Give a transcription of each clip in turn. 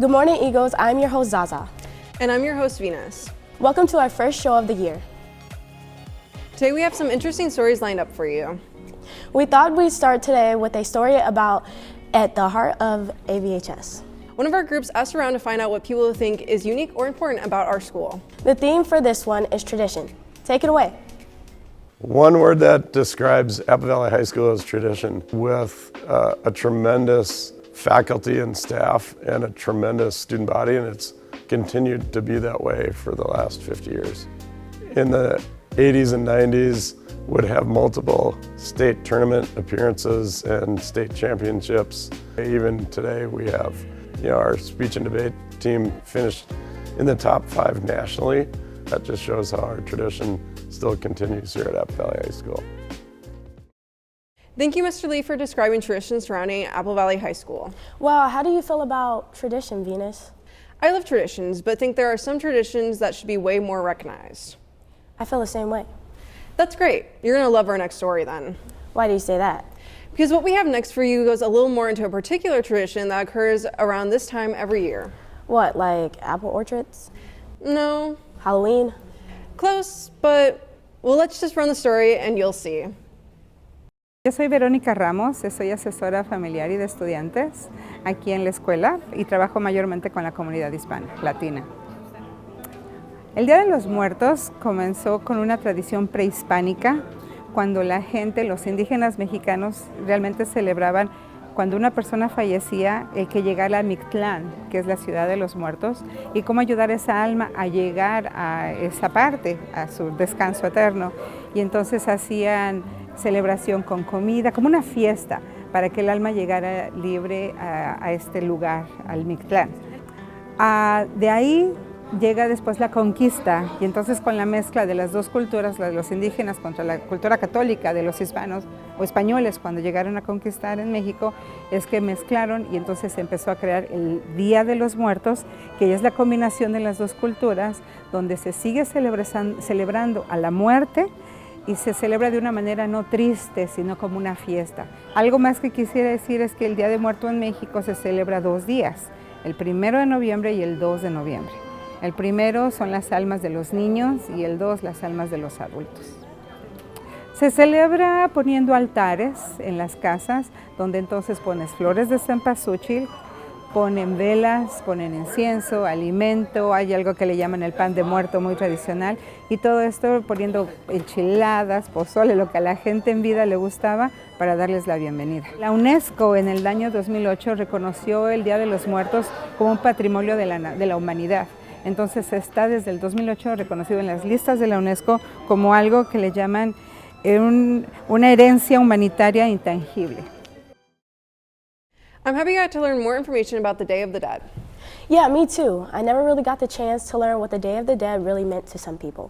Good morning, Eagles. I'm your host, Zaza. And I'm your host, Venus. Welcome to our first show of the year. Today we have some interesting stories lined up for you. We thought we'd start today with a story about At the Heart of AVHS. One of our groups asked around to find out what people think is unique or important about our school. The theme for this one is tradition. Take it away. One word that describes Apple Valley High School is tradition, with a tremendous faculty and staff and a tremendous student body, and it's continued to be that way for the last 50 years. In the 80s and 90s, would have multiple state tournament appearances and state championships. Even today we have, our speech and debate team finished in the top 5 nationally. That just shows how our tradition still continues here at Apple Valley High School. Thank you, Mr. Lee, for describing traditions surrounding Apple Valley High School. Well, how do you feel about tradition, Venus? I love traditions, but think there are some traditions that should be way more recognized. I feel the same way. That's great. You're going to love our next story then. Why do you say that? Because what we have next for you goes a little more into a particular tradition that occurs around this time every year. What, like apple orchards? No. Halloween? Close, but well, let's just run the story and you'll see. Yo soy Verónica Ramos, soy asesora familiar y de estudiantes aquí en la escuela y trabajo mayormente con la comunidad hispana, latina. El Día de los Muertos comenzó con una tradición prehispánica cuando la gente, los indígenas mexicanos, realmente celebraban cuando una persona fallecía, el que llegara a Mictlán, que es la ciudad de los muertos, y cómo ayudar a esa alma a llegar a esa parte, a su descanso eterno. Y entonces hacían celebración con comida, como una fiesta, para que el alma llegara libre a este lugar, al Mictlán. De ahí llega después la conquista, y entonces con la mezcla de las dos culturas, la de los indígenas contra la cultura católica de los hispanos o españoles cuando llegaron a conquistar en México, es que mezclaron y entonces se empezó a crear el Día de los Muertos, que es la combinación de las dos culturas, donde se sigue celebrando a la muerte y se celebra de una manera no triste, sino como una fiesta. Algo más que quisiera decir es que el Día de Muerto en México se celebra 2 días, el 1 de noviembre y el 2 de noviembre. El primero son las almas de los niños y el 2 las almas de los adultos. Se celebra poniendo altares en las casas, donde entonces pones flores de cempasúchil, ponen velas, ponen incienso, alimento, hay algo que le llaman el pan de muerto muy tradicional, y todo esto poniendo enchiladas, pozole, lo que a la gente en vida le gustaba para darles la bienvenida. La UNESCO en el año 2008 reconoció el Día de los Muertos como un patrimonio de la humanidad. Entonces está desde el 2008 reconocido en las listas de la UNESCO como algo que le llaman una herencia humanitaria intangible. I'm happy you got to learn more information about the Day of the Dead. Yeah, me too. I never really got the chance to learn what the Day of the Dead really meant to some people.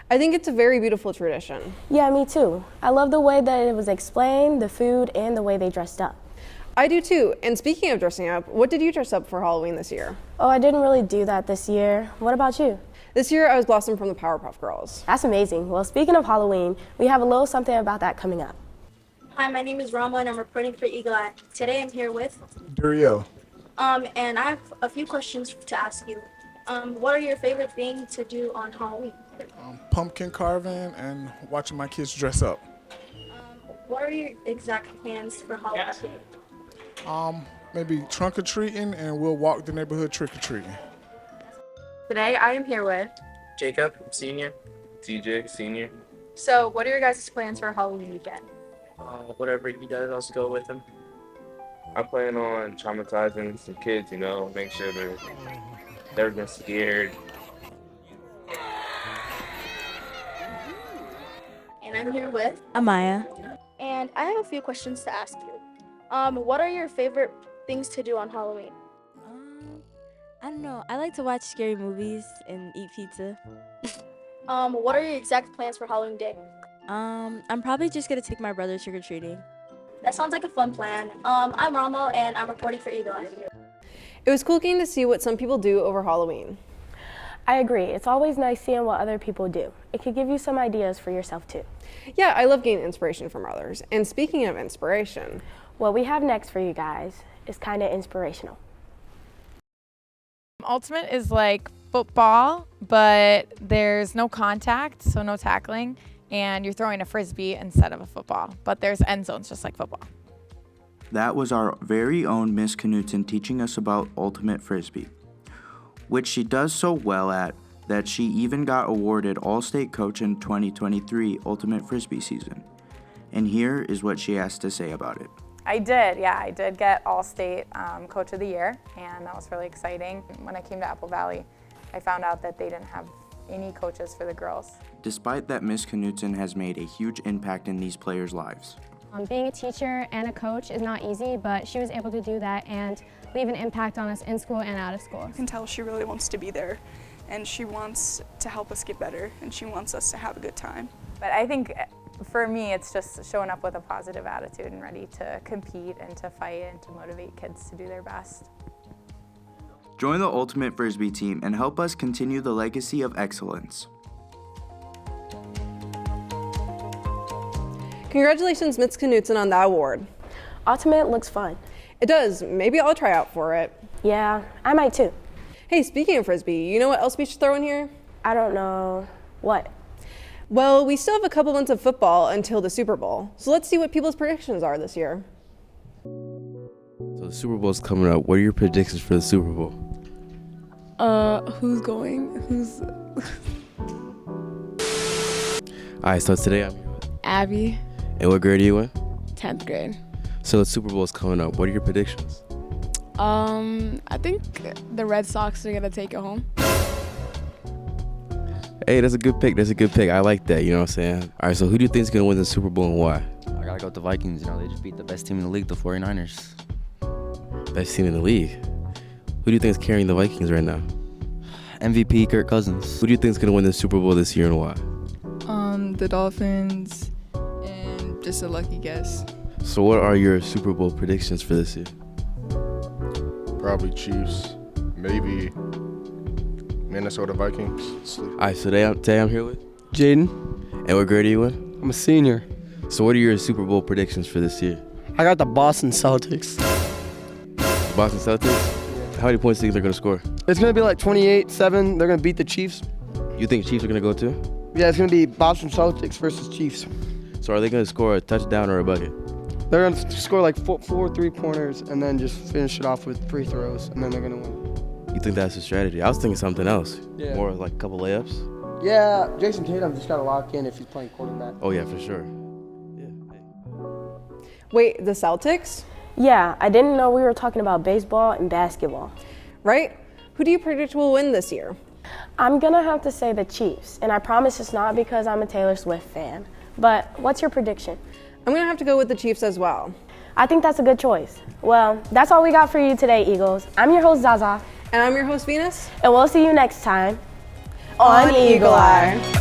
I think it's a very beautiful tradition. Yeah, me too. I love the way that it was explained, the food, and the way they dressed up. I do too. And speaking of dressing up, what did you dress up for Halloween this year? Oh, I didn't really do that this year. What about you? This year I was Blossom from the Powerpuff Girls. That's amazing. Well, speaking of Halloween, we have a little something about that coming up. Hi, my name is Rama and I'm reporting for EaglEye. Today I'm here with Durio. and I have a few questions to ask you. What are your favorite things to do on Halloween? Pumpkin carving and watching my kids dress up. What are your exact plans for Halloween? Maybe trunk or treating, and we'll walk the neighborhood trick or treating. Today I am here with. Jacob, senior. TJ, senior. So, what are your guys' plans for Halloween weekend? Whatever he does, I'll just go with him. I plan on traumatizing some kids, make sure they've never been scared. And I'm here with. Amaya. And I have a few questions to ask you. What are your favorite things to do on Halloween? I don't know. I like to watch scary movies and eat pizza. What are your exact plans for Halloween Day? I'm probably just gonna take my brother trick-or-treating. That sounds like a fun plan. I'm Rama and I'm reporting for EaglEye. It was cool getting to see what some people do over Halloween. I agree. It's always nice seeing what other people do. It could give you some ideas for yourself too. Yeah, I love getting inspiration from others. And speaking of inspiration, what we have next for you guys is kind of inspirational. Ultimate is like football, but there's no contact, so no tackling, and you're throwing a frisbee instead of a football, but there's end zones just like football. That was our very own Miss Knutson teaching us about Ultimate Frisbee, which she does so well at that she even got awarded All-State Coach in 2023 Ultimate Frisbee season. And here is what she has to say about it. I did get All-State Coach of the Year, and that was really exciting. When I came to Apple Valley, I found out that they didn't have any coaches for the girls. Despite that, Miss Knutson has made a huge impact in these players' lives. Being a teacher and a coach is not easy, but she was able to do that and leave an impact on us in school and out of school. You can tell she really wants to be there, and she wants to help us get better, and she wants us to have a good time. But I think for me, it's just showing up with a positive attitude and ready to compete and to fight and to motivate kids to do their best. Join the Ultimate Frisbee team and help us continue the legacy of excellence. Congratulations, Miss Knutson, on that award. Ultimate looks fun. It does. Maybe I'll try out for it. Yeah, I might too. Hey, speaking of Frisbee, you know what else we should throw in here? I don't know. What? Well, we still have a couple months of football until the Super Bowl. So let's see what people's predictions are this year. So the Super Bowl's coming up. What are your predictions for the Super Bowl? Who's going? Who's... All right, so today I'm here with Abby. And what grade are you in? 10th grade. So the Super Bowl is coming up. What are your predictions? I think the Red Sox are gonna take it home. Hey, that's a good pick. That's a good pick. I like that. You know what I'm saying? All right, so who do you think is gonna win the Super Bowl and why? I gotta go with the Vikings. You know, they just beat the best team in the league, the 49ers. Best team in the league. Who do you think is carrying the Vikings right now? MVP Kirk Cousins. Who do you think is gonna win the Super Bowl this year and why? The Dolphins, and just a lucky guess. So what are your Super Bowl predictions for this year? Probably Chiefs, maybe Minnesota Vikings. All right, so today I'm here with Jaden. And what grade are you in? I'm a senior. So what are your Super Bowl predictions for this year? I got the Boston Celtics. The Boston Celtics? How many points do you think they're going to score? It's going to be like 28-7. They're going to beat the Chiefs. You think Chiefs are going to go too? Yeah, it's going to be Boston Celtics versus Chiefs. So are they going to score a touchdown or a bucket? They're going to score like four three-pointers and then just finish it off with free throws, and then they're going to win. You think that's a strategy? I was thinking something else. Yeah. More like a couple layups? Yeah, Jason Tatum just got to lock in if he's playing quarterback. Oh, yeah, for sure. Wait, the Celtics? Yeah, I didn't know we were talking about baseball and basketball. Right? Who do you predict will win this year? I'm gonna have to say the Chiefs, and I promise it's not because I'm a Taylor Swift fan. But what's your prediction? I'm gonna have to go with the Chiefs as well. I think that's a good choice. Well, that's all we got for you today, Eagles. I'm your host, Zaza. And I'm your host, Venus. And we'll see you next time on EaglEye.